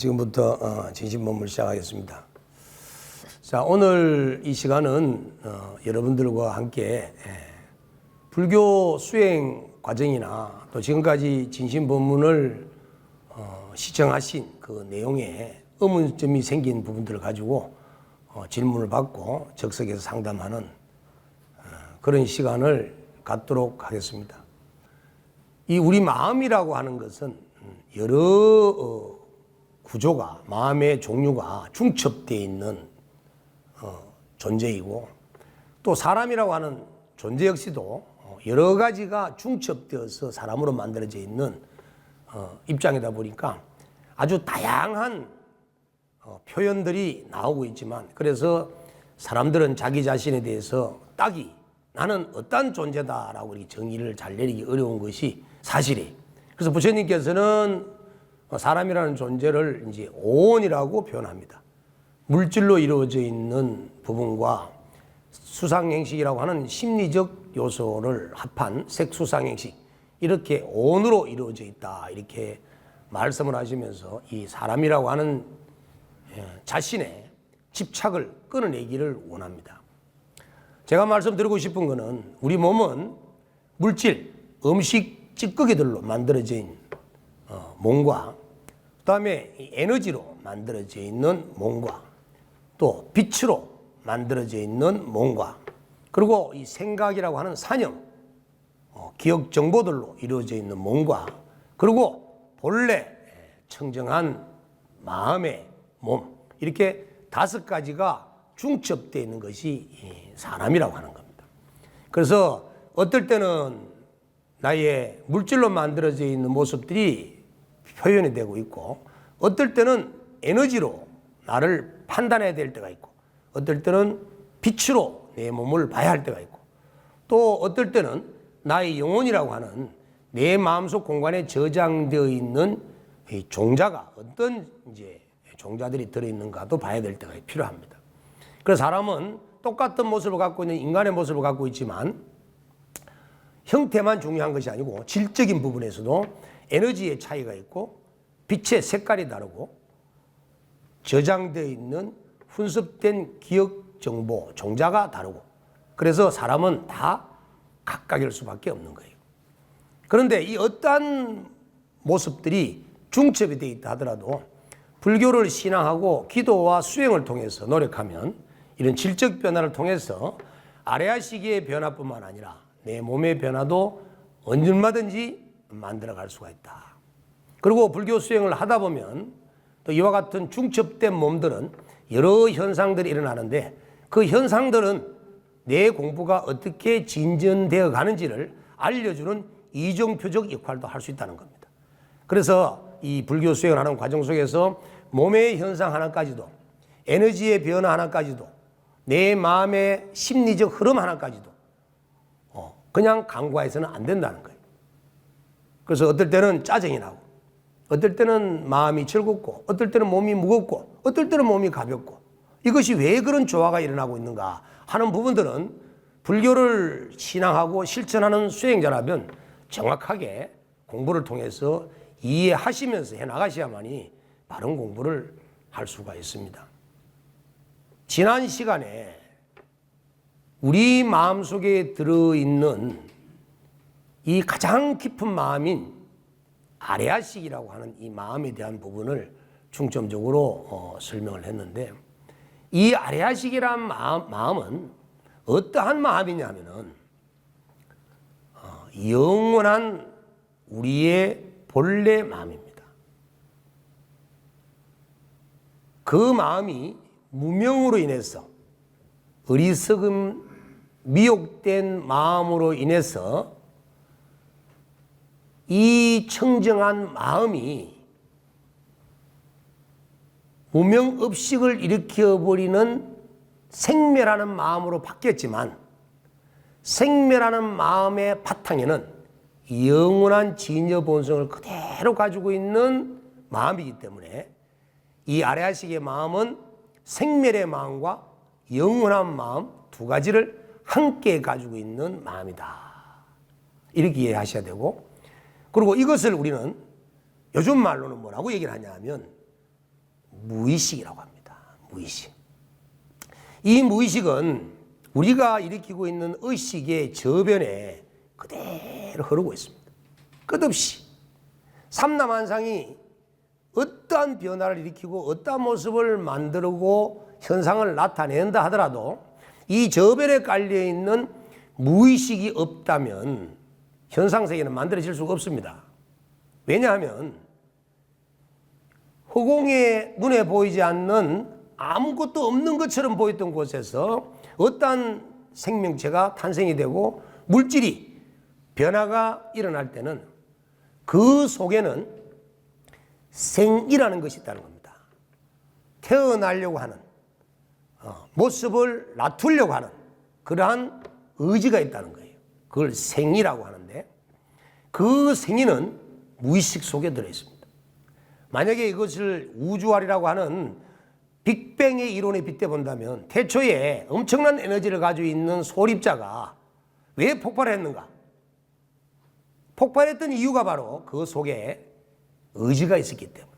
지금부터 진심법문을 시작하겠습니다. 자, 오늘 이 시간은 여러분들과 함께 불교 수행 과정이나 또 지금까지 진심법문을 시청하신 그 내용에 의문점이 생긴 부분들을 가지고 질문을 받고 적석에서 상담하는 그런 시간을 갖도록 하겠습니다. 이 우리 마음이라고 하는 것은 여러 구조가, 마음의 종류가 중첩되어 있는 존재이고, 또 사람이라고 하는 존재 역시도 여러 가지가 중첩되어서 사람으로 만들어져 있는 입장이다 보니까 아주 다양한 표현들이 나오고 있지만, 그래서 사람들은 자기 자신에 대해서 딱히 나는 어떤 존재다라고 정의를 잘 내리기 어려운 것이 사실이에요. 그래서 부처님께서는 사람이라는 존재를 이제 오온이라고 표현합니다. 물질로 이루어져 있는 부분과 수상행식이라고 하는 심리적 요소를 합한 색수상행식, 이렇게 오온으로 이루어져 있다, 이렇게 말씀을 하시면서 이 사람이라고 하는 자신의 집착을 끊어내기를 원합니다. 제가 말씀드리고 싶은 것은 우리 몸은 물질, 음식, 찌꺼기들로 만들어진 몸과, 그 다음에 에너지로 만들어져 있는 몸과, 또 빛으로 만들어져 있는 몸과, 그리고 이 생각이라고 하는 산염, 기억 정보들로 이루어져 있는 몸과, 그리고 본래 청정한 마음의 몸, 이렇게 5가지가 중첩되어 있는 것이 사람이라고 하는 겁니다. 그래서 어떨 때는 나의 물질로 만들어져 있는 모습들이 표현이 되고 있고, 어떨 때는 에너지로 나를 판단해야 될 때가 있고, 어떨 때는 빛으로 내 몸을 봐야 할 때가 있고, 또 어떨 때는 나의 영혼이라고 하는 내 마음속 공간에 저장되어 있는 이 종자가 어떤 이제 종자들이 들어있는가도 봐야 될 때가 필요합니다. 그래서 사람은 똑같은 모습을 갖고 있는 인간의 모습을 갖고 있지만, 형태만 중요한 것이 아니고 질적인 부분에서도 에너지의 차이가 있고, 빛의 색깔이 다르고, 저장되어 있는 훈습된 기억 정보, 종자가 다르고, 그래서 사람은 다 각각일 수밖에 없는 거예요. 그런데 이 어떠한 모습들이 중첩이 되어 있다 하더라도 불교를 신앙하고 기도와 수행을 통해서 노력하면 이런 질적 변화를 통해서 아레아 시기의 변화뿐만 아니라 내 몸의 변화도 언제든지 만들어갈 수가 있다. 그리고 불교 수행을 하다 보면 또 이와 같은 중첩된 몸들은 여러 현상들이 일어나는데, 그 현상들은 내 공부가 어떻게 진전되어 가는지를 알려주는 이정표적 역할도 할 수 있다는 겁니다. 그래서 이 불교 수행을 하는 과정 속에서 몸의 현상 하나까지도, 에너지의 변화 하나까지도, 내 마음의 심리적 흐름 하나까지도 그냥 간과해서는 안 된다는 거예요. 그래서 어떨 때는 짜증이 나고, 어떨 때는 마음이 즐겁고, 어떨 때는 몸이 무겁고, 어떨 때는 몸이 가볍고, 이것이 왜 그런 조화가 일어나고 있는가 하는 부분들은 불교를 신앙하고 실천하는 수행자라면 정확하게 공부를 통해서 이해하시면서 해나가셔야만이 바른 공부를 할 수가 있습니다. 지난 시간에 우리 마음속에 들어있는 이 가장 깊은 마음인 아레아식이라고 하는 이 마음에 대한 부분을 중점적으로 설명을 했는데, 이 아레아식이란 마음은 어떠한 마음이냐면은 영원한 우리의 본래 마음입니다. 그 마음이 무명으로 인해서, 어리석음 미혹된 마음으로 인해서 이 청정한 마음이 무명업식을 일으켜버리는 생멸하는 마음으로 바뀌었지만, 생멸하는 마음의 바탕에는 영원한 진여 본성을 그대로 가지고 있는 마음이기 때문에 이 아레아식의 마음은 생멸의 마음과 영원한 마음 2가지를 함께 가지고 있는 마음이다, 이렇게 이해하셔야 되고, 그리고 이것을 우리는 요즘 말로는 뭐라고 얘기를 하냐 하면 무의식이라고 합니다. 무의식. 이 무의식은 우리가 일으키고 있는 의식의 저변에 그대로 흐르고 있습니다. 끝없이. 삼라만상이 어떠한 변화를 일으키고 어떠한 모습을 만들고 현상을 나타낸다 하더라도 이 저변에 깔려있는 무의식이 없다면 현상세계는 만들어질 수가 없습니다. 왜냐하면 허공에 눈에 보이지 않는 아무것도 없는 것처럼 보였던 곳에서 어떠한 생명체가 탄생이 되고 물질이 변화가 일어날 때는 그 속에는 생이라는 것이 있다는 겁니다. 태어나려고 하는 모습을 낮추려고 하는 그러한 의지가 있다는 거예요. 그걸 생이라고 하는데 그 생이는 무의식 속에 들어있습니다. 만약에 이것을 우주알이라고 하는 빅뱅의 이론에 빗대본다면 태초에 엄청난 에너지를 가지고 있는 소립자가 왜 폭발했는가? 폭발했던 이유가 바로 그 속에 의지가 있었기 때문에.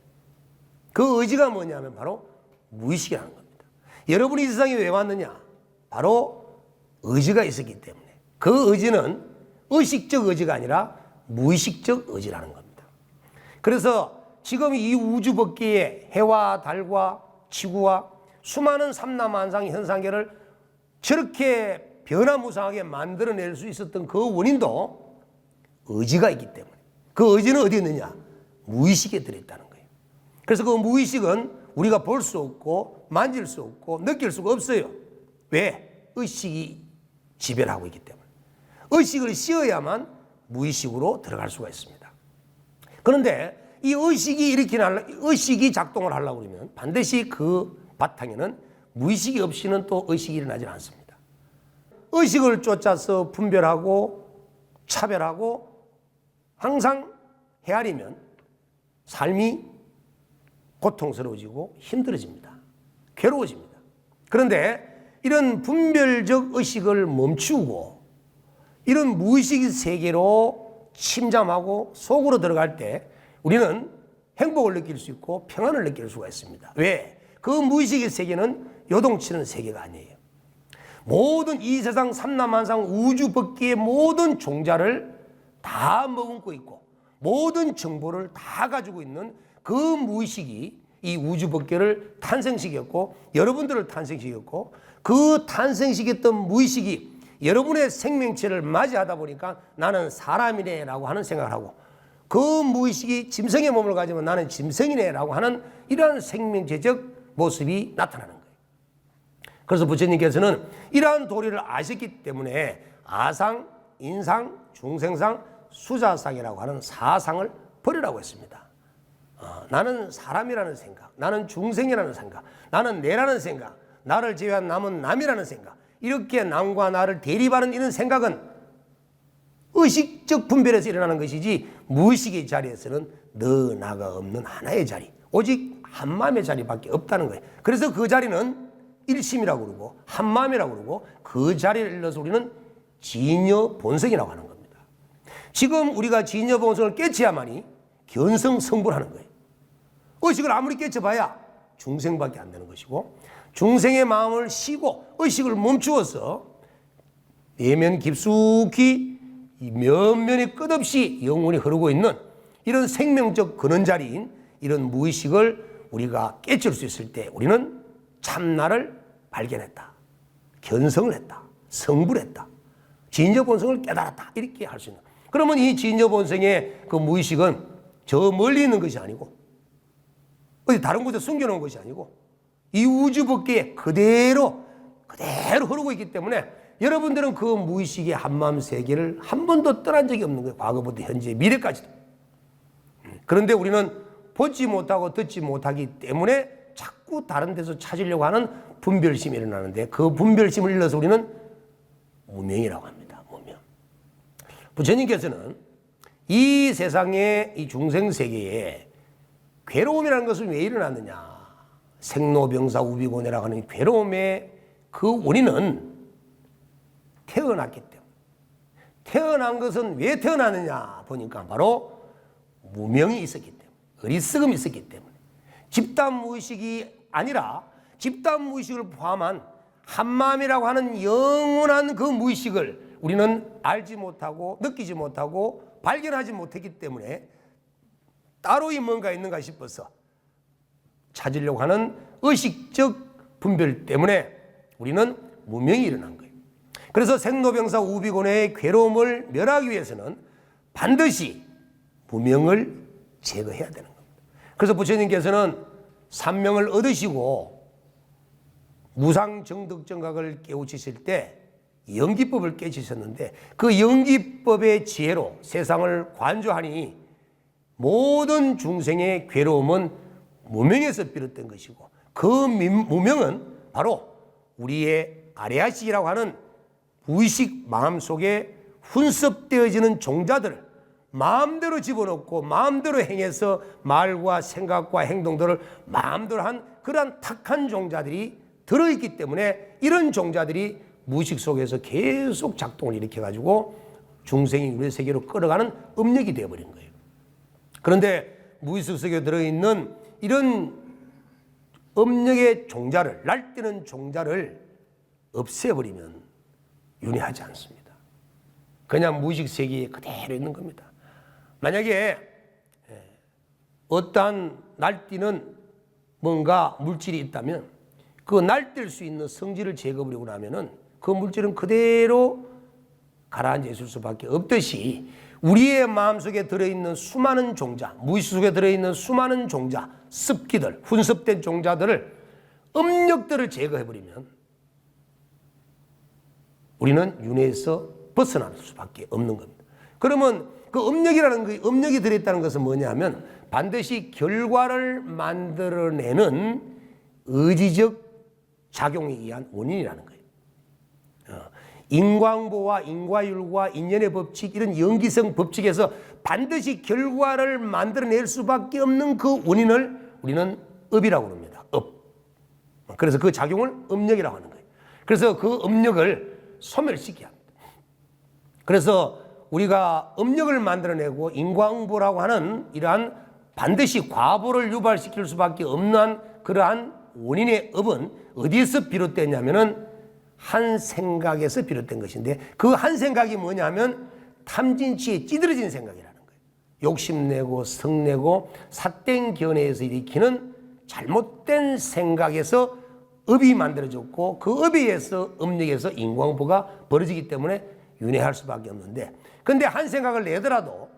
그 의지가 뭐냐면 바로 무의식이라는 겁니다. 여러분이 이 세상에 왜 왔느냐? 바로 의지가 있었기 때문에. 그 의지는 의식적 의지가 아니라 무의식적 의지라는 겁니다. 그래서 지금 이 우주 밖에 해와 달과 지구와 수많은 삼라만상 현상계를 저렇게 변화무쌍하게 만들어낼 수 있었던 그 원인도 의지가 있기 때문에. 그 의지는 어디 있느냐? 무의식에 들어있다는 거예요. 그래서 그 무의식은 우리가 볼 수 없고 만질 수 없고 느낄 수가 없어요. 왜? 의식이 지배를 하고 있기 때문에. 의식을 씌워야만 무의식으로 들어갈 수가 있습니다. 그런데 이 의식이 작동을 하려고 그러면 반드시 그 바탕에는 무의식이 없이는 또 의식이 일어나지 않습니다. 의식을 쫓아서 분별하고 차별하고 항상 헤아리면 삶이 고통스러워지고 힘들어집니다. 괴로워집니다. 그런데 이런 분별적 의식을 멈추고 이런 무의식 세계로 침잠하고 속으로 들어갈 때 우리는 행복을 느낄 수 있고 평안을 느낄 수가 있습니다. 왜? 그 무의식의 세계는 요동치는 세계가 아니에요. 모든 이 세상 삼라만상 우주 밖의 모든 종자를 다 머금고 있고 모든 정보를 다 가지고 있는 그 무의식이 이 우주 밖에를 탄생시켰고 여러분들을 탄생시켰고 그 탄생시켰던 무의식이 여러분의 생명체를 맞이하다 보니까 나는 사람이네 라고 하는 생각을 하고 그 무의식이 짐승의 몸을 가지면 나는 짐승이네 라고 하는 이러한 생명체적 모습이 나타나는 거예요. 그래서 부처님께서는 이러한 도리를 아셨기 때문에 아상, 인상, 중생상, 수자상이라고 하는 사상을 버리라고 했습니다. 나는 사람이라는 생각, 나는 중생이라는 생각, 나는 내라는 생각, 나를 제외한 남은 남이라는 생각, 이렇게 남과 나를 대립하는 이런 생각은 의식적 분별에서 일어나는 것이지 무의식의 자리에서는 너 나가 없는 하나의 자리, 오직 한마음의 자리밖에 없다는 거예요. 그래서 그 자리는 일심이라고 그러고 한마음이라고 그러고 그 자리를 일러서 우리는 진여 본성이라고 하는 겁니다. 지금 우리가 진여 본성을 깨쳐야만이 견성성불하는 거예요. 의식을 아무리 깨쳐봐야 중생밖에 안 되는 것이고 중생의 마음을 쉬고 의식을 멈추어서 내면 깊숙이 면면이 끝없이 영혼이 흐르고 있는 이런 생명적 근원 자리인 이런 무의식을 우리가 깨칠 수 있을 때 우리는 참나를 발견했다. 견성을 했다. 성불했다. 진여 본성을 깨달았다. 이렇게 할 수 있는. 그러면 이 진여 본성의 그 무의식은 저 멀리 있는 것이 아니고 어디 다른 곳에 숨겨놓은 것이 아니고 이 우주 밖에 그대로 흐르고 있기 때문에 여러분들은 그 무의식의 한마음 세계를 한 번도 떠난 적이 없는 거예요. 과거부터 현재, 미래까지도. 그런데 우리는 보지 못하고 듣지 못하기 때문에 자꾸 다른 데서 찾으려고 하는 분별심이 일어나는데 그 분별심을 일러서 우리는 무명이라고 합니다. 무명. 부처님께서는 이 세상의 이 중생세계에 괴로움이라는 것은 왜 일어났느냐. 생로병사 우비고내라고 하는 괴로움의 그 원인은 태어났기 때문에. 태어난 것은 왜 태어났느냐 보니까 바로 무명이 있었기 때문에. 어리석음이 있었기 때문에. 집단 무의식이 아니라 집단 무의식을 포함한 한마음이라고 하는 영원한 그 무의식을 우리는 알지 못하고 느끼지 못하고 발견하지 못했기 때문에 따로이 뭔가 있는가 싶어서 찾으려고 하는 의식적 분별 때문에 우리는 무명이 일어난 거예요. 그래서 생로병사 우비곤의 괴로움을 멸하기 위해서는 반드시 무명을 제거해야 되는 겁니다. 그래서 부처님께서는 삼명을 얻으시고 무상정득정각을 깨우치실 때 연기법을 깨치셨는데 그 연기법의 지혜로 세상을 관조하니 모든 중생의 괴로움은 무명에서 비롯된 것이고 그 무명은 바로 우리의 아레아식이라고 하는 무의식 마음속에 훈습되어지는 종자들을 마음대로 집어넣고 마음대로 행해서 말과 생각과 행동들을 마음대로 한 그러한 탁한 종자들이 들어있기 때문에 이런 종자들이 무의식 속에서 계속 작동을 일으켜가지고 중생이 우리 세계로 끌어가는 업력이 되어버린 거예요. 그런데 무의식 속에 들어있는 이런 업력의 종자를, 날뛰는 종자를 없애버리면 윤회하지 않습니다. 그냥 무의식 세계에 그대로 있는 겁니다. 만약에 어떠한 날뛰는 뭔가 물질이 있다면 그 날뛸 수 있는 성질을 제거해버리고 나면은 그 물질은 그대로 가라앉아 있을 수밖에 없듯이 우리의 마음속에 들어있는 수많은 종자, 무의식 속에 들어있는 수많은 종자, 습기들, 훈습된 종자들을 업력들을 제거해버리면 우리는 윤회에서 벗어날 수밖에 없는 겁니다. 그러면 그 업력이 들어있다는 것은 뭐냐면 반드시 결과를 만들어내는 의지적 작용에 의한 원인이라는 거예요. 인광보와 인과율과 인연의 법칙, 이런 연기성 법칙에서 반드시 결과를 만들어낼 수밖에 없는 그 원인을 우리는 업이라고 합니다. 업. 그래서 그 작용을 업력이라고 하는 거예요. 그래서 그 업력을 소멸시켜야 합니다. 그래서 우리가 업력을 만들어내고 인과응보라고 하는 이러한 반드시 과보를 유발시킬 수밖에 없는 그러한 원인의 업은 어디에서 비롯됐냐면은 한 생각에서 비롯된 것인데 그 한 생각이 뭐냐면 탐진치에 찌들어진 생각이라는 거예요. 욕심내고 성내고 삿된 견해에서 일으키는 잘못된 생각에서 업이 만들어졌고 그 업에 의해서 업력에서 인광보가 벌어지기 때문에 윤회할 수밖에 없는데 근데 한 생각을 내더라도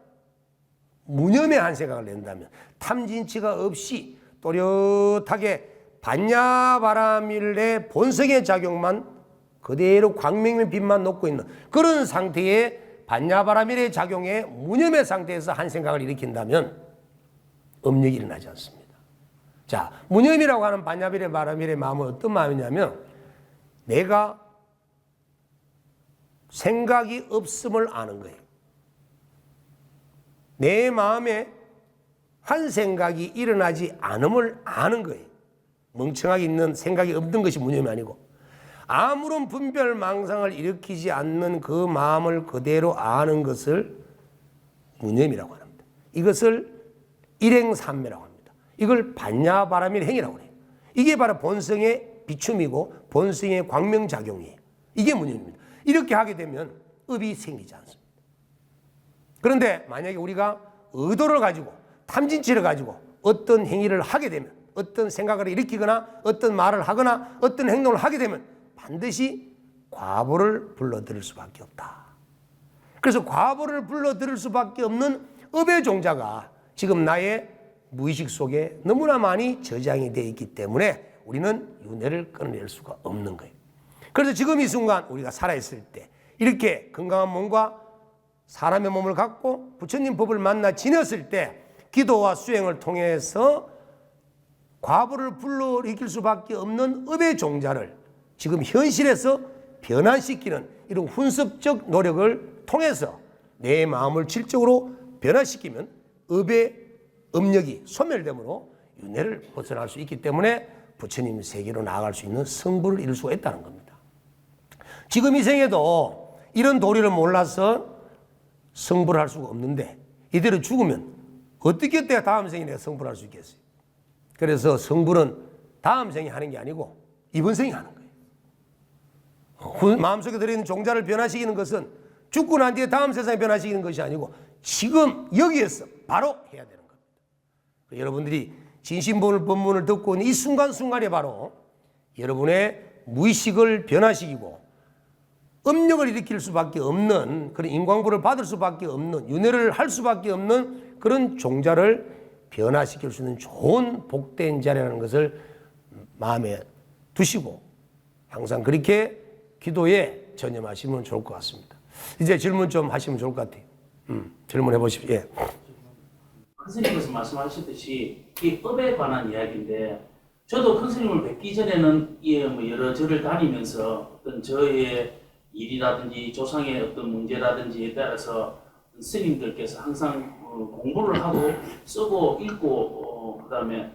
무념의 한 생각을 낸다면 탐진치가 없이 또렷하게 반야바라밀의 본성의 작용만 그대로 광명의 빛만 놓고 있는 그런 상태의 반야바라밀의 작용에 무념의 상태에서 한 생각을 일으킨다면 업력이 일어나지 않습니다. 자, 무념이라고 하는 반야바라밀의 마음은 어떤 마음이냐면 내가 생각이 없음을 아는 거예요. 내 마음에 한 생각이 일어나지 않음을 아는 거예요. 멍청하게 있는 생각이 없는 것이 무념이 아니고 아무런 분별 망상을 일으키지 않는 그 마음을 그대로 아는 것을 무념이라고 합니다. 이것을 일행삼매라고 합니다. 이걸 반야바라밀 행위라고 해요. 이게 바로 본성의 비춤이고 본성의 광명작용이에요. 이게 무념입니다. 이렇게 하게 되면 업이 생기지 않습니다. 그런데 만약에 우리가 의도를 가지고 탐진치를 가지고 어떤 행위를 하게 되면 어떤 생각을 일으키거나 어떤 말을 하거나 어떤 행동을 하게 되면 반드시 과보를 불러들일 수밖에 없다. 그래서 과보를 불러들일 수밖에 없는 업의 종자가 지금 나의 무의식 속에 너무나 많이 저장이 되어 있기 때문에 우리는 윤회를 끊어낼 수가 없는 거예요. 그래서 지금 이 순간 우리가 살아있을 때 이렇게 건강한 몸과 사람의 몸을 갖고 부처님 법을 만나 지녔을 때 기도와 수행을 통해서 과보를 불러일으킬 수밖에 없는 업의 종자를 지금 현실에서 변화시키는 이런 훈습적 노력을 통해서 내 마음을 질적으로 변화시키면 업의 업력이 소멸되므로 윤회를 벗어날 수 있기 때문에 부처님 세계로 나아갈 수 있는 성부를 이룰 수가 있다는 겁니다. 지금 이 생에도 이런 도리를 몰라서 성불을 할 수가 없는데 이대로 죽으면 어떻게 때 다음 생에 내가 성불할 수 있겠어요? 그래서 성불은 다음 생에 하는 게 아니고 이번 생에 하는 거예요. 마음속에 들어있는 종자를 변화시키는 것은 죽고 난 뒤에 다음 세상에 변화시키는 것이 아니고 지금 여기에서 바로 해야 되는 겁니다. 여러분들이 진심본문을 듣고 있는 이 순간순간에 바로 여러분의 무의식을 변화시키고 업력을 일으킬 수밖에 없는 그런 인광보를 받을 수밖에 없는 윤회를 할 수밖에 없는 그런 종자를 변화시킬 수 있는 좋은 복된 자리라는 것을 마음에 두시고 항상 그렇게 기도에 전념하시면 좋을 것 같습니다. 이제 질문 좀 하시면 좋을 것 같아요. 질문해 보십시오. 예. 선생님께서 말씀하셨듯이 이 법에 관한 이야기인데 저도 큰 스님을 뵙기 전에는 여러 절을 다니면서 어떤 저의 일이라든지 조상의 어떤 문제라든지에 따라서 스님들께서 항상 공부를 하고 쓰고 읽고 그다음에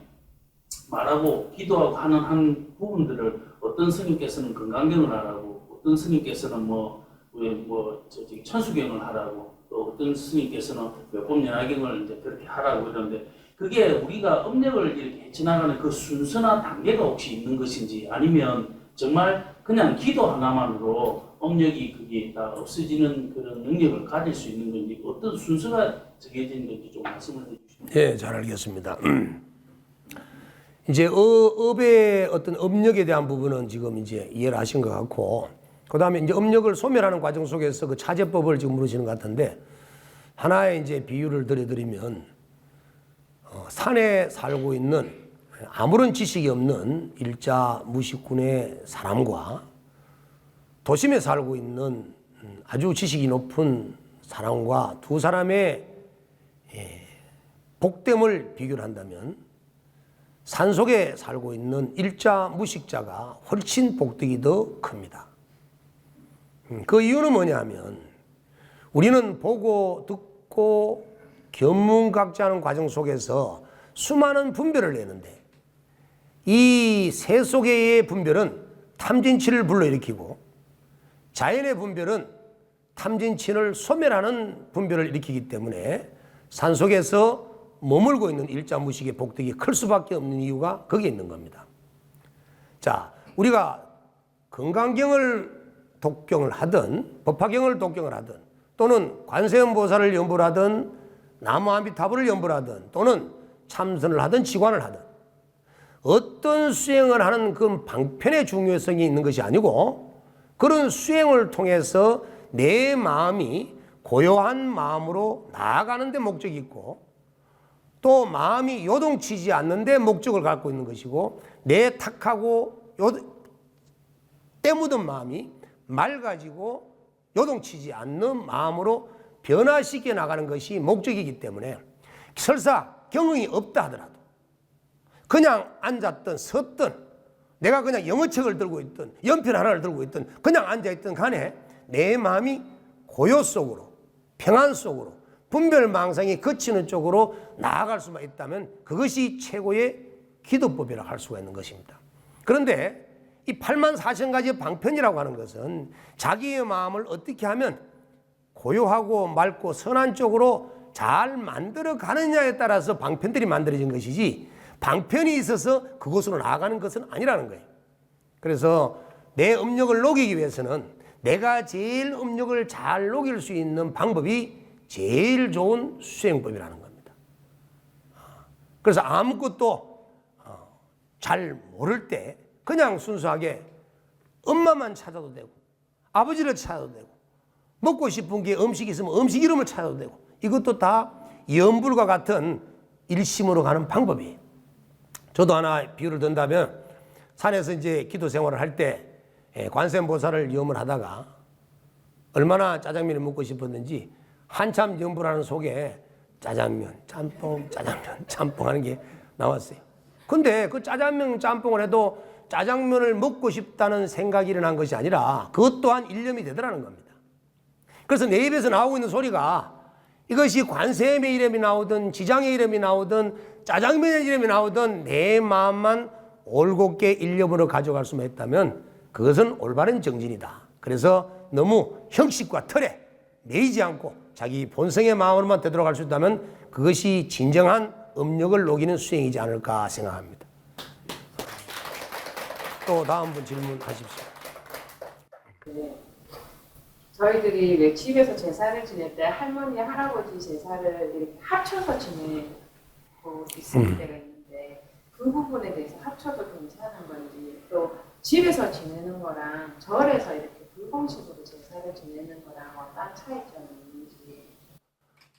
말하고 기도하고 하는 한 부분들을 어떤 스님께서는 건강경을 하라고 어떤 스님께서는 천수경을 하라고 또 어떤 스님께서는 몇법연화경을 이제 그렇게 하라고 이러는데 그게 우리가 업력을 이렇게 헤쳐나가는 그 순서나 단계가 혹시 있는 것인지 아니면 정말 그냥 기도 하나만으로 업력이 그게 다 없어지는 그런 능력을 가질 수 있는 건지 어떤 순서가 정해진 건지 좀 말씀을 해주시면. 예, 잘 알겠습니다. 이제 업의 어떤 업력에 대한 부분은 지금 이제 이해를 하신 것 같고, 그 다음에 이제 업력을 소멸하는 과정 속에서 그 차제법을 지금 물으시는 것 같은데, 하나의 이제 비유를 드려드리면, 산에 살고 있는 아무런 지식이 없는 일자 무식군의 사람과 도심에 살고 있는 아주 지식이 높은 사람과 두 사람의 복됨을 비교를 한다면 산속에 살고 있는 일자 무식자가 훨씬 복덕이 더 큽니다. 그 이유는 뭐냐면 우리는 보고 듣고 견문각자하는 과정 속에서 수많은 분별을 내는데 이 새 속의 분별은 탐진치를 불러일으키고 자연의 분별은 탐진치를 소멸하는 분별을 일으키기 때문에 산속에서 머물고 있는 일자무식의 복덕이 클 수밖에 없는 이유가 거기에 있는 겁니다. 자, 우리가 건강경을 독경을 하든 법화경을 독경을 하든 또는 관세음보살을 연불 하든 나무아미타불을 연불 하든 또는 참선을 하든 지관을 하든 어떤 수행을 하는 그 방편의 중요성이 있는 것이 아니고 그런 수행을 통해서 내 마음이 고요한 마음으로 나아가는 데 목적이 있고 또 마음이 요동치지 않는 데 목적을 갖고 있는 것이고 내 탁하고 때 묻은 마음이 맑아지고 요동치지 않는 마음으로 변화시켜 나가는 것이 목적이기 때문에 설사 경응이 없다 하더라도 그냥 앉았든 섰든 내가 그냥 영어책을 들고 있든 연필 하나를 들고 있든 그냥 앉아있든 간에 내 마음이 고요 속으로 평안 속으로 분별망상이 그치는 쪽으로 나아갈 수만 있다면 그것이 최고의 기도법이라고 할 수가 있는 것입니다. 그런데 이 84,000가지의 방편이라고 하는 것은 자기의 마음을 어떻게 하면 고요하고 맑고 선한 쪽으로 잘 만들어 가느냐에 따라서 방편들이 만들어진 것이지 방편이 있어서 그곳으로 나아가는 것은 아니라는 거예요. 그래서 내 업력을 녹이기 위해서는 내가 제일 업력을 잘 녹일 수 있는 방법이 제일 좋은 수행법이라는 겁니다. 그래서 아무것도 잘 모를 때 그냥 순수하게 엄마만 찾아도 되고 아버지를 찾아도 되고 먹고 싶은 게 음식이 있으면 음식 이름을 찾아도 되고 이것도 다 염불과 같은 일심으로 가는 방법이에요. 저도 하나 비유를 든다면 산에서 이제 기도 생활을 할 때 관세음보살을 염을 하다가 얼마나 짜장면을 먹고 싶었는지 한참 염불하는 속에 짜장면, 짬뽕, 짜장면, 짬뽕 하는 게 나왔어요. 근데 그 짜장면, 짬뽕을 해도 짜장면을 먹고 싶다는 생각이 일어난 것이 아니라 그것 또한 일념이 되더라는 겁니다. 그래서 내 입에서 나오고 있는 소리가 이것이 관세음의 이름이 나오든 지장의 이름이 나오든 짜장면의 이름이 나오든 내 마음만 올곧게 일념으로 가져갈 수만 있다면 그것은 올바른 정진이다. 그래서 너무 형식과 틀에 매이지 않고 자기 본성의 마음으로만 되돌아갈 수 있다면 그것이 진정한 업력을 녹이는 수행이지 않을까 생각합니다. 또 다음 분 질문하십시오. 네. 저희들이 왜 집에서 제사를 지낼 때 할머니, 할아버지 제사를 이렇게 합쳐서 지내고 있을 때가 있는데 그 부분에 대해서 합쳐도 괜찮은 건지 또 집에서 지내는 거랑 절에서 이렇게 불공식으로 제사를 지내는 거랑 어떤 차이점이 있는지.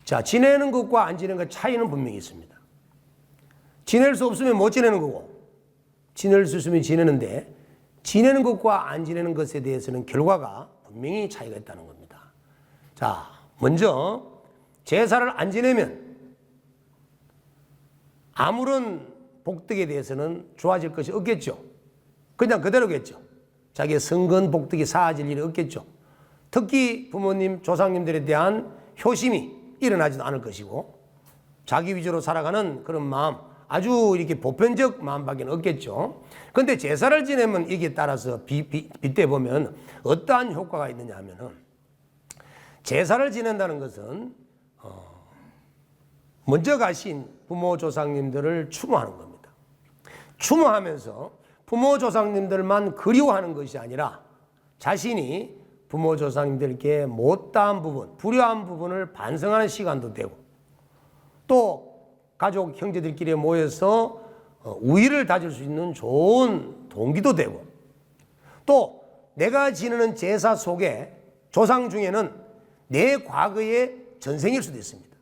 자, 지내는 것과 안 지내는 것 차이는 분명히 있습니다. 지낼 수 없으면 못 지내는 거고 지낼 수 있으면 지내는데 지내는 것과 안 지내는 것에 대해서는 결과가 분명히 차이가 있다는 겁니다. 자, 먼저 제사를 안 지내면 아무런 복덕에 대해서는 좋아질 것이 없겠죠. 그냥 그대로겠죠. 자기의 성건 복덕이 사라질 일이 없겠죠. 특히 부모님, 조상님들에 대한 효심이 일어나지도 않을 것이고 자기 위주로 살아가는 그런 마음, 아주 이렇게 보편적 마음밖에 없겠죠. 그런데 제사를 지내면 여기에 따라서 빗대 보면 어떠한 효과가 있느냐 하면은 제사를 지낸다는 것은 먼저 가신 부모 조상님들을 추모하는 겁니다. 추모하면서 부모 조상님들만 그리워하는 것이 아니라 자신이 부모 조상님들께 못다한 부분, 불효한 부분을 반성하는 시간도 되고 또 가족 형제들끼리 모여서 우위를 다질 수 있는 좋은 동기도 되고 또 내가 지내는 제사 속에 조상 중에는 내 과거의 전생일 수도 있습니다.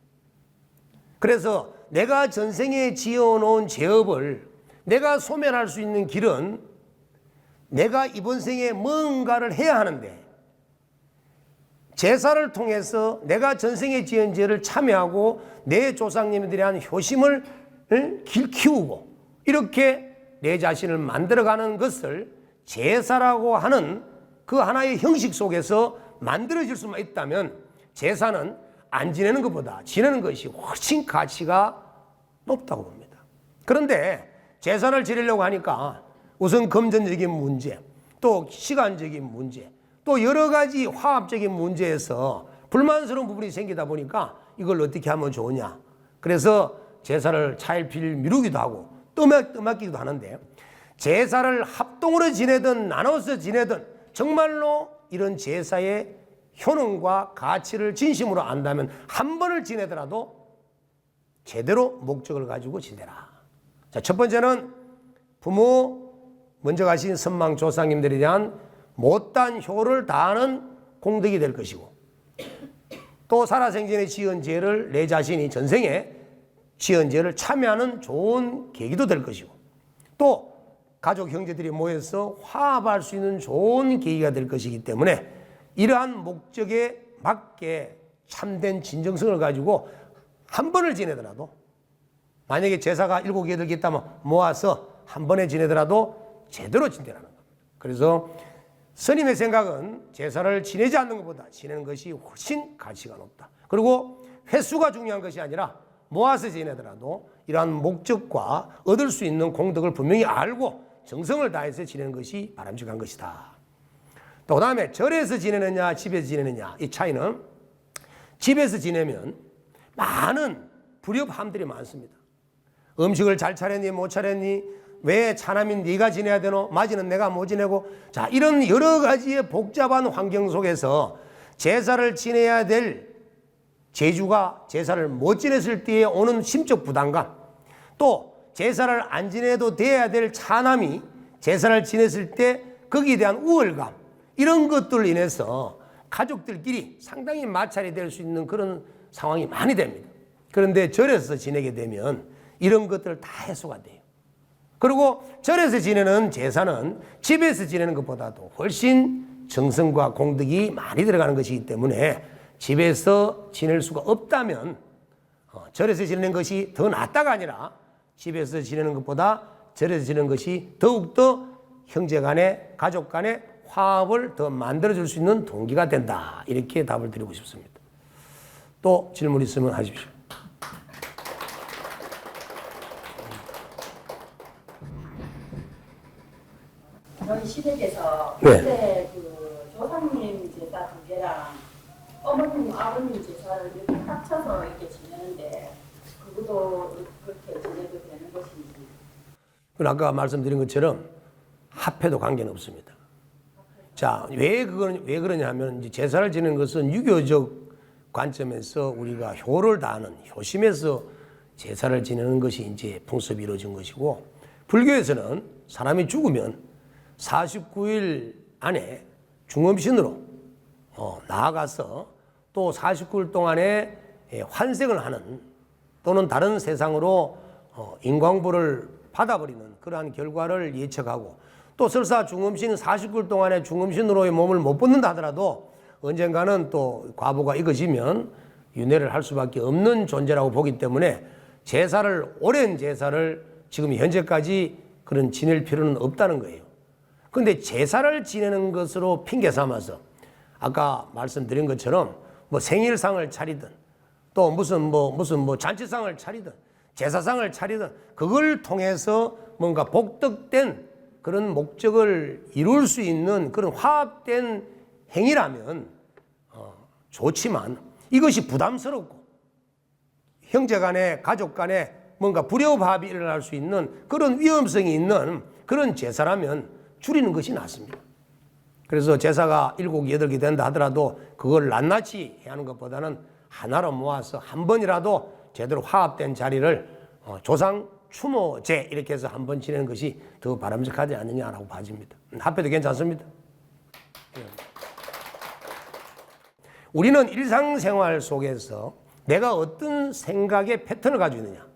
그래서 내가 전생에 지어놓은 죄업을 내가 소멸할 수 있는 길은 내가 이번 생에 뭔가를 해야 하는데 제사를 통해서 내가 전생에 지은 죄를 참여하고 내 조상님에 대한 효심을 키우고 이렇게 내 자신을 만들어가는 것을 제사라고 하는 그 하나의 형식 속에서 만들어질 수만 있다면 제사는 안 지내는 것보다 지내는 것이 훨씬 가치가 높다고 봅니다. 그런데 제사를 지내려고 하니까 우선 금전적인 문제, 또 시간적인 문제, 또 여러 가지 화합적인 문제에서 불만스러운 부분이 생기다 보니까 이걸 어떻게 하면 좋으냐. 그래서 제사를 차일피일 미루기도 하고 떠맡기도 하는데 제사를 합동으로 지내든 나눠서 지내든 정말로 이런 제사의 효능과 가치를 진심으로 안다면 한 번을 지내더라도 제대로 목적을 가지고 지내라. 자, 첫 번째는 부모 먼저 가신 선망 조상님들에 대한 못다한 효를 다하는 공덕이 될 것이고 또 살아생전에 지은 죄를 내 자신이 전생에 지은 죄를 참여하는 좋은 계기도 될 것이고 또 가족 형제들이 모여서 화합할 수 있는 좋은 계기가 될 것이기 때문에 이러한 목적에 맞게 참된 진정성을 가지고 한 번을 지내더라도 만약에 제사가 7개 들겠다면 모아서 한 번에 지내더라도 제대로 지내라는 겁니다. 그래서 스님의 생각은 제사를 지내지 않는 것보다 지내는 것이 훨씬 가치가 높다. 그리고 횟수가 중요한 것이 아니라 모아서 지내더라도 이러한 목적과 얻을 수 있는 공덕을 분명히 알고 정성을 다해서 지내는 것이 바람직한 것이다. 또 그다음에 절에서 지내느냐 집에서 지내느냐 이 차이는 집에서 지내면 많은 불협함들이 많습니다. 음식을 잘 차렸니 못 차렸니 왜 차남인 네가 지내야 되노? 맞이는 내가 못 지내고 자 이런 여러 가지의 복잡한 환경 속에서 제사를 지내야 될 제주가 제사를 못 지냈을 때에 오는 심적 부담감 또 제사를 안 지내도 돼야 될 차남이 제사를 지냈을 때 거기에 대한 우월감 이런 것들로 인해서 가족들끼리 상당히 마찰이 될 수 있는 그런 상황이 많이 됩니다. 그런데 절에서 지내게 되면 이런 것들 다 해소가 돼요. 그리고 절에서 지내는 제사는 집에서 지내는 것보다도 훨씬 정성과 공덕이 많이 들어가는 것이기 때문에 집에서 지낼 수가 없다면 절에서 지내는 것이 더 낫다가 아니라 집에서 지내는 것보다 절에서 지내는 것이 더욱더 형제 간에 가족 간에 화합을 더 만들어줄 수 있는 동기가 된다. 이렇게 답을 드리고 싶습니다. 또 질문 있으면 하십시오. 저희 시댁에서 네. 그때 그 조상님 제사 2개랑 어머님, 아버님 제사를 이렇게 합쳐서 이렇게 지내는데 그것도 그렇게 지내도 되는 것인지. 아까 말씀드린 것처럼 합해도 관계는 없습니다. 자, 왜 그러냐 하면 이제 제사를 지내는 것은 유교적 관점에서 우리가 효를 다하는 효심에서 제사를 지내는 것이 이제 풍습이 이루어진 것이고, 불교에서는 사람이 죽으면 49일 안에 중음신으로 나아가서 또 49일 동안에 환생을 하는 또는 다른 세상으로 인광보를 받아버리는 그러한 결과를 예측하고, 또 설사 중음신 49일 동안에 중음신으로의 몸을 못 벗는다 하더라도 언젠가는 또 과보가 이것이면 윤회를 할 수밖에 없는 존재라고 보기 때문에 오랜 제사를 지금 현재까지 그런 지낼 필요는 없다는 거예요. 그런데 제사를 지내는 것으로 핑계 삼아서 아까 말씀드린 것처럼 뭐 생일상을 차리든 또 무슨 잔치상을 차리든 제사상을 차리든 그걸 통해서 뭔가 복덕된 그런 목적을 이룰 수 있는 그런 화합된 행위라면 좋지만, 이것이 부담스럽고 형제 간에 가족 간에 뭔가 불협화합이 일어날 수 있는 그런 위험성이 있는 그런 제사라면 줄이는 것이 낫습니다. 그래서 제사가 7개, 8개 된다 하더라도 그걸 낱낱이 해야 하는 것보다는 하나로 모아서 한 번이라도 제대로 화합된 자리를 조상 추모제 이렇게 해서 한 번 지내는 것이 더 바람직하지 않느냐라고 봐집니다. 합해도 괜찮습니다. 우리는 일상생활 속에서 내가 어떤 생각의 패턴을 가지고 있느냐,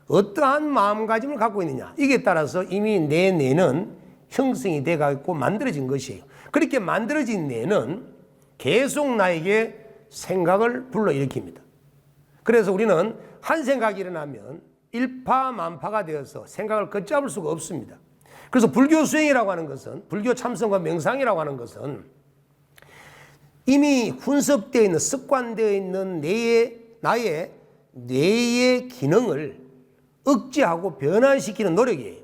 어떠한 마음가짐을 갖고 있느냐, 이게 따라서 이미 내 뇌는 형성이 되어 있고 만들어진 것이에요. 그렇게 만들어진 뇌는 계속 나에게 생각을 불러일으킵니다. 그래서 우리는 한 생각이 일어나면 일파만파가 되어서 생각을 걷잡을 수가 없습니다. 그래서 불교 수행이라고 하는 것은, 불교 참선과 명상이라고 하는 것은 이미 훈습되어 있는, 습관되어 있는 나의 뇌의 기능을 억제하고 변환시키는 노력이에요.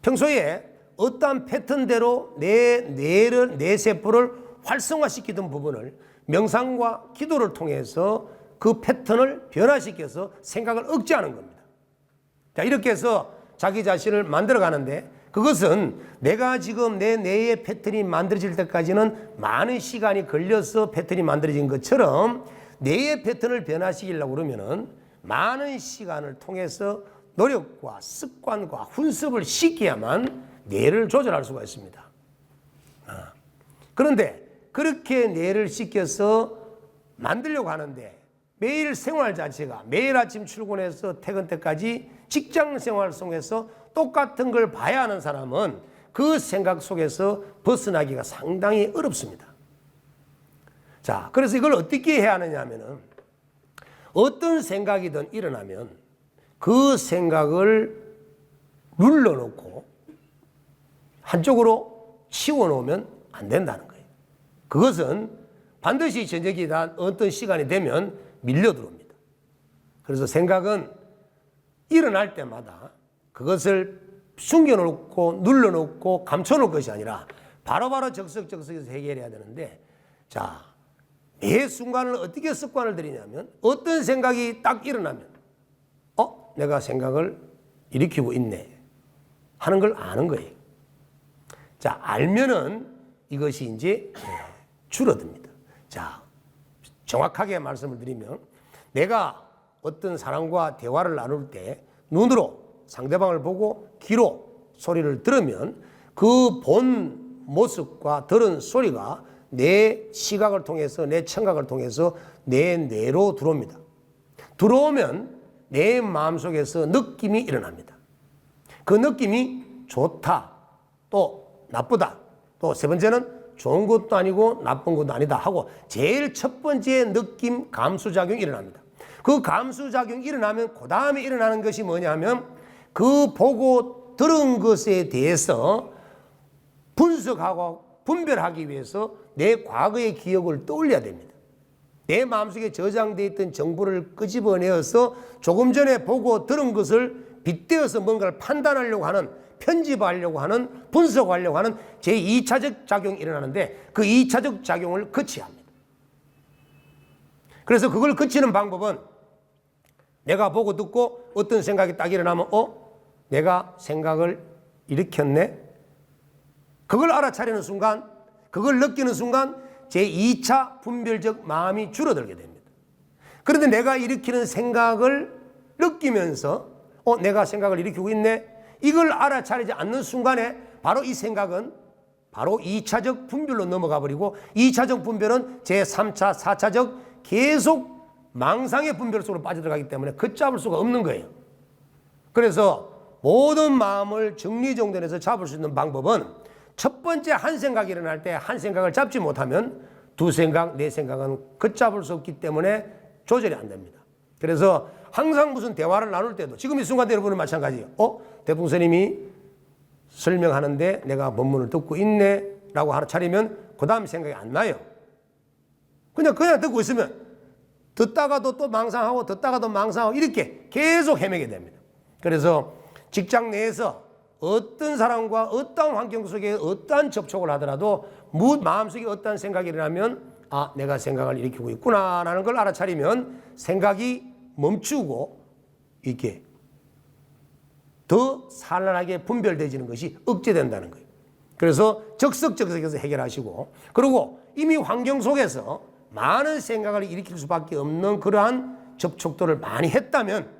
평소에 어떠한 패턴대로 내 세포를 활성화시키던 부분을 명상과 기도를 통해서 그 패턴을 변화시켜서 생각을 억제하는 겁니다. 자, 이렇게 해서 자기 자신을 만들어 가는데, 그것은 내가 지금 내 뇌의 패턴이 만들어질 때까지는 많은 시간이 걸려서 패턴이 만들어진 것처럼 뇌의 패턴을 변화시키려고 그러면은 많은 시간을 통해서 노력과 습관과 훈습을 시켜야만 뇌를 조절할 수가 있습니다. 그런데 그렇게 뇌를 시켜서 만들려고 하는데 매일 생활 자체가 매일 아침 출근해서 퇴근 때까지 직장 생활 속에서 똑같은 걸 봐야 하는 사람은 그 생각 속에서 벗어나기가 상당히 어렵습니다. 자, 그래서 이걸 어떻게 해야 하느냐 하면은, 어떤 생각이든 일어나면 그 생각을 눌러놓고 한쪽으로 치워놓으면 안 된다는 거예요. 그것은 반드시 저녁이 다 어떤 시간이 되면 밀려 들어옵니다. 그래서 생각은 일어날 때마다 그것을 숨겨놓고 눌러놓고 감춰놓을 것이 아니라 바로바로 적석적석해서 해결해야 되는데, 자, 매 순간을 어떻게 습관을 들이냐면, 어떤 생각이 딱 일어나면 내가 생각을 일으키고 있네 하는 걸 아는 거예요. 자, 알면은 이것이 이제 줄어듭니다. 자, 정확하게 말씀을 드리면, 내가 어떤 사람과 대화를 나눌 때 눈으로 상대방을 보고 귀로 소리를 들으면 그 본 모습과 들은 소리가 내 시각을 통해서, 내 청각을 통해서 내 뇌로 들어옵니다. 들어오면 내 마음속에서 느낌이 일어납니다. 그 느낌이 좋다, 또 나쁘다, 또 세 번째는 좋은 것도 아니고 나쁜 것도 아니다 하고 제일 첫 번째 느낌 감수작용이 일어납니다. 그 감수작용이 일어나면 그 다음에 일어나는 것이 뭐냐면, 그 보고 들은 것에 대해서 분석하고 분별하기 위해서 내 과거의 기억을 떠올려야 됩니다. 내 마음속에 저장되어 있던 정보를 끄집어내어서 조금 전에 보고 들은 것을 빗대어서 뭔가를 판단하려고 하는, 편집하려고 하는, 분석하려고 하는 제2차적 작용이 일어나는데, 그 2차적 작용을 거쳐야 합니다. 그래서 그걸 거치는 방법은, 내가 보고 듣고 어떤 생각이 딱 일어나면 내가 생각을 일으켰네. 그걸 알아차리는 순간, 그걸 느끼는 순간 제2차 분별적 마음이 줄어들게 됩니다. 그런데 내가 일으키는 생각을 느끼면서 내가 생각을 일으키고 있네. 이걸 알아차리지 않는 순간에 바로 이 생각은 바로 2차적 분별로 넘어가 버리고 2차적 분별은 제3차, 4차적 계속 망상의 분별 속으로 빠져들어가기 때문에 걷잡을 수가 없는 거예요. 그래서 모든 마음을 정리정돈해서 잡을 수 있는 방법은 첫 번째 한 생각이 일어날 때 한 생각을 잡지 못하면 두 생각, 네 생각은 걷잡을 수 없기 때문에 조절이 안 됩니다. 그래서 항상 무슨 대화를 나눌 때도 지금 이 순간 여러분은 마찬가지예요. 대풍 스님이 설명하는데 내가 본문을 듣고 있네 라고 하나 차리면 그 다음 생각이 안 나요. 그냥 듣고 있으면 듣다가도 또 망상하고 듣다가도 망상하고 이렇게 계속 헤매게 됩니다. 그래서 직장 내에서 어떤 사람과 어떠한 환경 속에 어떠한 접촉을 하더라도 마음속에 어떠한 생각이 일어나면 내가 생각을 일으키고 있구나 라는 걸 알아차리면 생각이 멈추고 이렇게 더 산란하게 분별되지는 것이 억제된다는 거예요. 그래서 적석적석해서 해결하시고, 그리고 이미 환경 속에서 많은 생각을 일으킬 수밖에 없는 그러한 접촉도를 많이 했다면,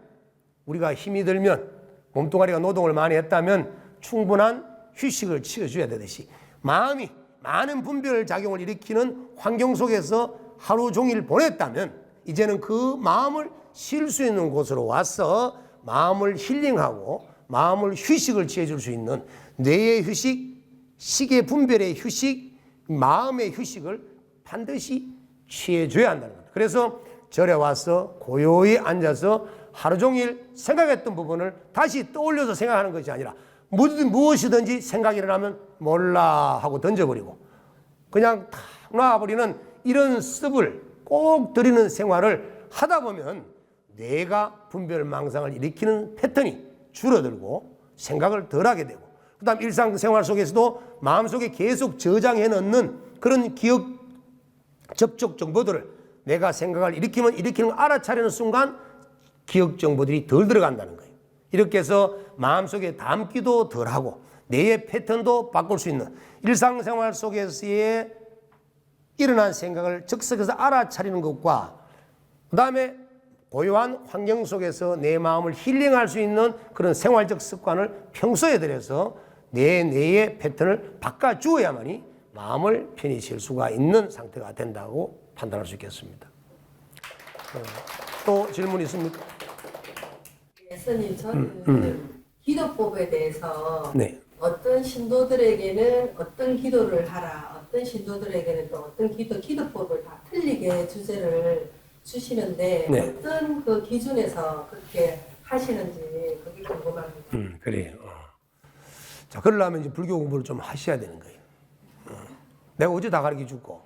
우리가 힘이 들면 몸뚱아리가 노동을 많이 했다면 충분한 휴식을 취해줘야 되듯이 마음이 많은 분별 작용을 일으키는 환경 속에서 하루 종일 보냈다면 이제는 그 마음을 쉴 수 있는 곳으로 와서 마음을 힐링하고 마음을 휴식을 취해줄 수 있는 뇌의 휴식, 시계 분별의 휴식, 마음의 휴식을 반드시 취해줘야 한다는 겁니다. 그래서 절에 와서 고요히 앉아서 하루 종일 생각했던 부분을 다시 떠올려서 생각하는 것이 아니라 무엇이든지 생각이 일어나면 몰라 하고 던져버리고 그냥 탁 놔버리는 이런 습을 꼭 들이는 생활을 하다 보면 뇌가 분별망상을 일으키는 패턴이 줄어들고 생각을 덜하게 되고, 그 다음 일상생활 속에서도 마음속에 계속 저장해 넣는 그런 기억 접촉 정보들을 내가 생각을 일으키면 일으키는 걸 알아차리는 순간 기억 정보들이 덜 들어간다는 거예요. 이렇게 해서 마음속에 담기도 덜하고 뇌의 패턴도 바꿀 수 있는 일상생활 속에서의 일어난 생각을 적석해서 알아차리는 것과 그 다음에 고요한 환경 속에서 내 마음을 힐링할 수 있는 그런 생활적 습관을 평소에 들여서 내 뇌의 패턴을 바꿔주어야만이 마음을 편히 쉴 수가 있는 상태가 된다고 판단할 수 있겠습니다. 또 질문 있습니까? 네, 스님, 저는 기도법에 대해서 네. 어떤 신도들에게는 어떤 기도를 하라, 어떤 신도들에게는 또 어떤 기도법을 다 틀리게 주제를 주시는데 네. 어떤 그 기준에서 그렇게 하시는지 그게 궁금합니다. 그래요. 자, 그러려면 이제 불교 공부를 좀 하셔야 되는 거예요. 내가 어제 다 가르쳐 줄고.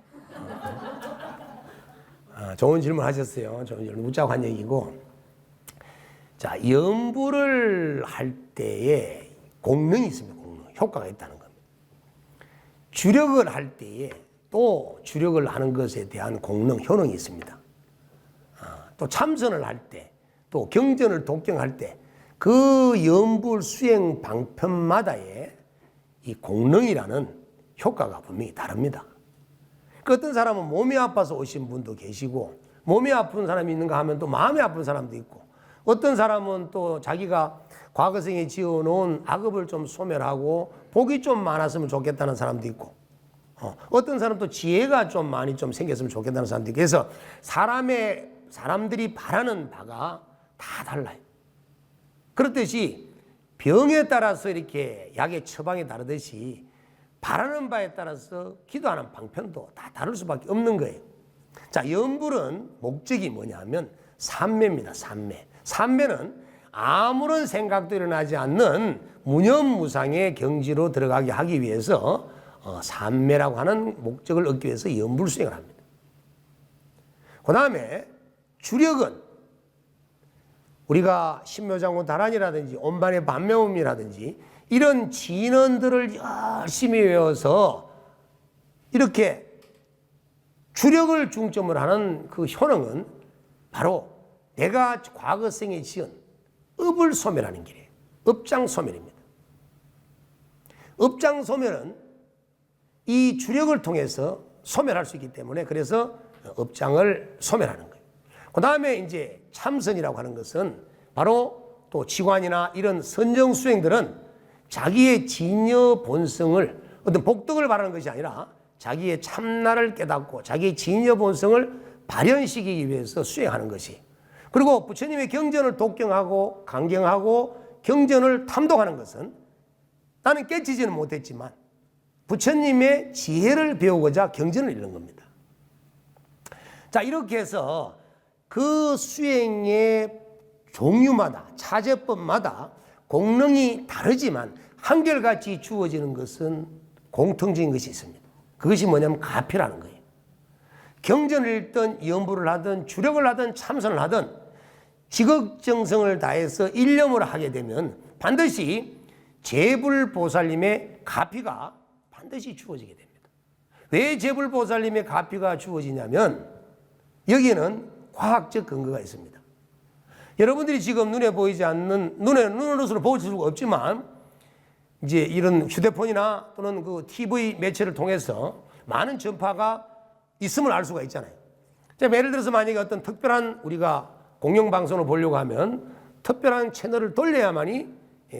좋은 질문 하셨어요. 좋은 질문. 묻자고 한 얘기고. 자, 연부를 할 때에 공능이 있습니다. 공능. 효과가 있다는 겁니다. 주력을 할 때에 또 주력을 하는 것에 대한 공능, 효능이 있습니다. 또 참선을 할 때, 또 경전을 독경할 때, 그 연불 수행 방편마다의 이 공능이라는 효과가 분명히 다릅니다. 그 어떤 사람은 몸이 아파서 오신 분도 계시고, 몸이 아픈 사람이 있는가 하면 또 마음이 아픈 사람도 있고, 어떤 사람은 또 자기가 과거생에 지어놓은 악업을 좀 소멸하고 복이 좀 많았으면 좋겠다는 사람도 있고, 어떤 사람은 또 지혜가 좀 많이 좀 생겼으면 좋겠다는 사람도 있고, 그래서 사람들이 바라는 바가 다 달라요. 그렇듯이 병에 따라서 이렇게 약의 처방이 다르듯이 바라는 바에 따라서 기도하는 방편도 다 다를 수밖에 없는 거예요. 자, 연불은 목적이 뭐냐면 삼매입니다. 삼매. 삼매는 아무런 생각도 일어나지 않는 무념무상의 경지로 들어가게 하기 위해서 삼매라고 하는 목적을 얻기 위해서 연불 수행을 합니다. 그 다음에 주력은 우리가 신묘장구 다란이라든지 온반의 반매음이라든지 이런 진언들을 열심히 외워서 이렇게 주력을 중점으로 하는 그 효능은 바로 내가 과거생에 지은 업을 소멸하는 길이에요. 업장 소멸입니다. 업장 소멸은 이 주력을 통해서 소멸할 수 있기 때문에 그래서 업장을 소멸하는 거예요. 그 다음에 이제 참선이라고 하는 것은 바로 또 지관이나 이런 선정 수행들은 자기의 진여 본성을 어떤 복덕을 바라는 것이 아니라 자기의 참나를 깨닫고 자기의 진여 본성을 발현시키기 위해서 수행하는 것이, 그리고 부처님의 경전을 독경하고 강경하고 경전을 탐독하는 것은 나는 깨치지는 못했지만 부처님의 지혜를 배우고자 경전을 읽는 겁니다. 자, 이렇게 해서 그 수행의 종류마다 차제법마다 공능이 다르지만 한결같이 주어지는 것은 공통적인 것이 있습니다. 그것이 뭐냐면 가피라는 거예요. 경전을 읽든 연부를 하든 주력을 하든 참선을 하든 지극정성을 다해서 일념을 하게 되면 반드시 제불보살님의 가피가 반드시 주어지게 됩니다. 왜 제불보살님의 가피가 주어지냐면 여기에는 과학적 근거가 있습니다. 여러분들이 지금 눈에 보이지 않는, 눈으로서는 볼 수가 없지만 이제 이런 휴대폰이나 또는 그 TV 매체를 통해서 많은 전파가 있음을 알 수가 있잖아요. 자, 예를 들어서 만약에 어떤 특별한 우리가 공영방송을 보려고 하면 특별한 채널을 돌려야만이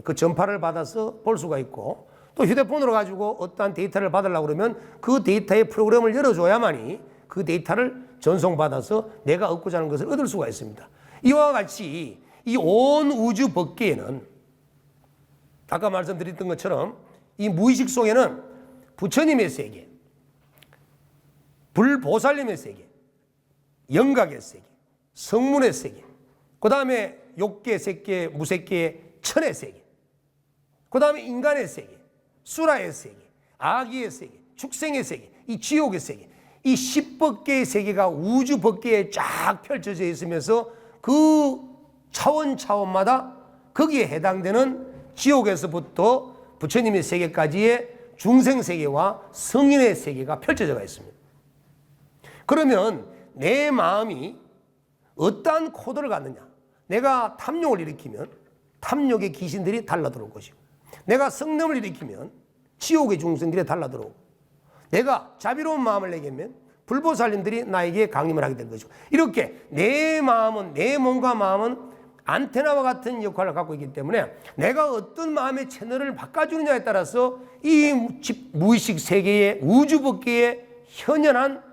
그 전파를 받아서 볼 수가 있고, 또 휴대폰으로 가지고 어떠한 데이터를 받으려고 그러면 그 데이터의 프로그램을 열어줘야만이 그 데이터를 전송받아서 내가 얻고자 하는 것을 얻을 수가 있습니다. 이와 같이 이 온 우주 법계에는 아까 말씀드렸던 것처럼 이 무의식 속에는 부처님의 세계, 불보살님의 세계, 영각의 세계, 성문의 세계, 그 다음에 욕계, 색계, 무색계, 천의 세계, 그 다음에 인간의 세계, 수라의 세계, 아기의 세계, 축생의 세계, 이 지옥의 세계, 이 10법계의 세계가 우주 법계에 쫙 펼쳐져 있으면서 그 차원마다 거기에 해당되는 지옥에서부터 부처님의 세계까지의 중생 세계와 성인의 세계가 펼쳐져 있습니다. 그러면 내 마음이 어떠한 코드를 갖느냐? 내가 탐욕을 일으키면 탐욕의 귀신들이 달라들어올 것이고, 내가 성냄을 일으키면 지옥의 중생들이 달라들어오고, 내가 자비로운 마음을 내게면 불보살님들이 나에게 강림을 하게 될 것이고, 이렇게 내 마음은, 내 몸과 마음은 안테나와 같은 역할을 갖고 있기 때문에 내가 어떤 마음의 채널을 바꿔주느냐에 따라서 이 무의식 세계의 우주법계에 현현한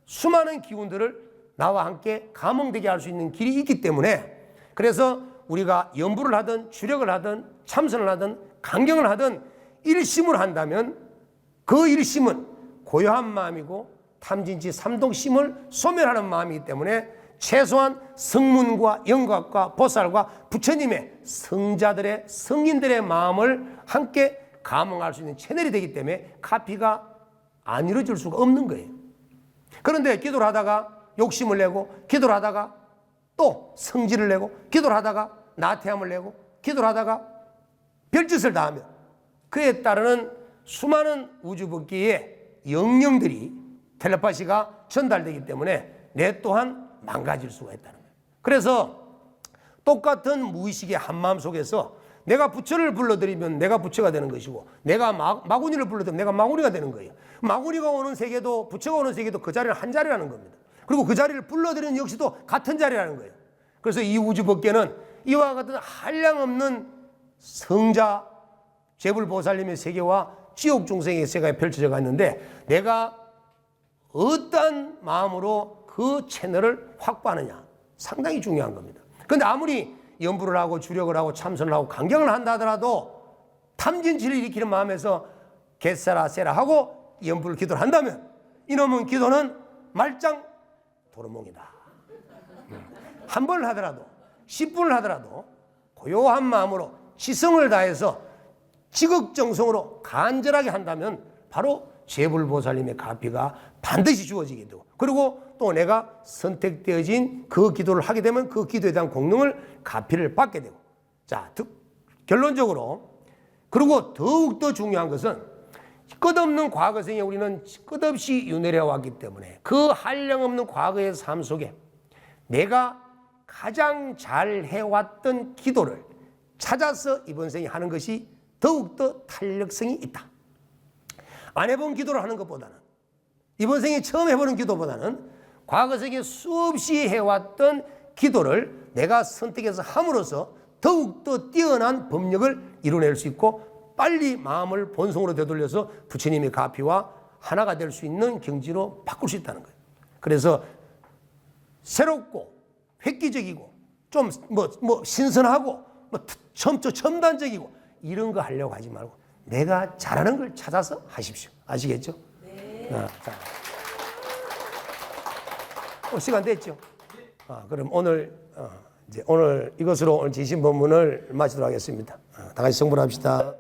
수많은 기운들을 나와 함께 감응되게 할 수 있는 길이 있기 때문에, 그래서 우리가 연부를 하든 주력을 하든 참선을 하든 강경을 하든 일심을 한다면 그 일심은 고요한 마음이고 탐진치 삼동심을 소멸하는 마음이기 때문에 최소한 성문과 영각과 보살과 부처님의 성자들의 성인들의 마음을 함께 감응할 수 있는 채널이 되기 때문에 카피가 안 이루어질 수가 없는 거예요. 그런데 기도를 하다가 욕심을 내고, 기도를 하다가 또 성질을 내고, 기도를 하다가 나태함을 내고, 기도를 하다가 별짓을 다 하면 그에 따르는 수많은 우주법계의 영령들이 텔레파시가 전달되기 때문에 내 또한 망가질 수가 있다는 거예요. 그래서 똑같은 무의식의 한마음 속에서 내가 부처를 불러들이면 내가 부처가 되는 것이고, 내가 마구니를 불러들이면 내가 마구니가 되는 거예요. 마구니가 오는 세계도 부처가 오는 세계도 그 자리는 한 자리라는 겁니다. 그리고 그 자리를 불러들이는 역시도 같은 자리라는 거예요. 그래서 이 우주법계는 이와 같은 한량없는 성자 제불보살님의 세계와 지옥 중생의 세계가 펼쳐져 있는데, 내가 어떠한 마음으로 그 채널을 확보하느냐 상당히 중요한 겁니다. 그런데 아무리 연부를 하고 주력을 하고 참선을 하고 강경을 한다 하더라도 탐진치를 일으키는 마음에서 겟세라 세라 하고 연부를 기도를 한다면 이놈은 기도는 말짱 도루몽이다. 한 번을 하더라도 10분을 하더라도 고요한 마음으로 지성을 다해서 지극정성으로 간절하게 한다면 바로 제불보살님의 가피가 반드시 주어지게 되고, 그리고 또 내가 선택되어진 그 기도를 하게 되면 그 기도에 대한 공능을 가피를 받게 되고. 자, 결론적으로, 그리고 더욱더 중요한 것은 끝없는 과거생에 우리는 끝없이 윤회해 왔기 때문에 그 한량없는 과거의 삶 속에 내가 가장 잘 해왔던 기도를 찾아서 이번 생에 하는 것이 더욱더 탄력성이 있다. 안 해본 기도를 하는 것보다는, 이번 생에 처음 해보는 기도보다는 과거 생에 수없이 해왔던 기도를 내가 선택해서 함으로써 더욱더 뛰어난 법력을 이뤄낼 수 있고 빨리 마음을 본성으로 되돌려서 부처님의 가피와 하나가 될 수 있는 경지로 바꿀 수 있다는 거예요. 그래서 새롭고 획기적이고 좀 신선하고 첨단적이고 이런 거 하려고 하지 말고 내가 잘하는 걸 찾아서 하십시오. 아시겠죠? 네. 시간 됐죠? 그럼 오늘 이것으로 오늘 지신 법문을 마치도록 하겠습니다. 다 같이 성불합시다.